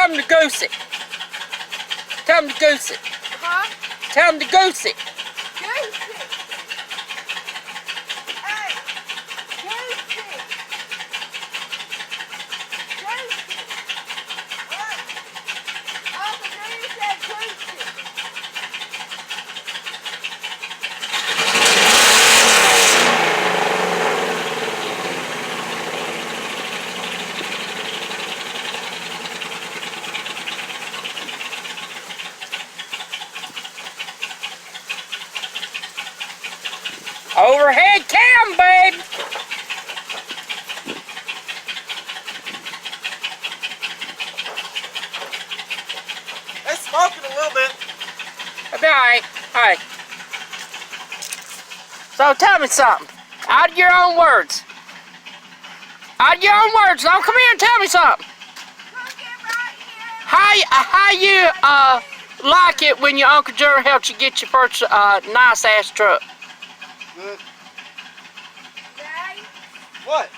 Tell him to goose it. Tell him to goose it. Huh? Tell him to goose it. Goose it. Hey, goose it. Goose it. What? Uncle Junior said goose it. Overhead cam, babe. It's smoking a little bit. All right. All right. So tell me something. Out of your own words. Out of your own words. Now come here and tell me something. How you like it when your Uncle Jerry helped you get your first nice ass truck? Good. Daddy? What?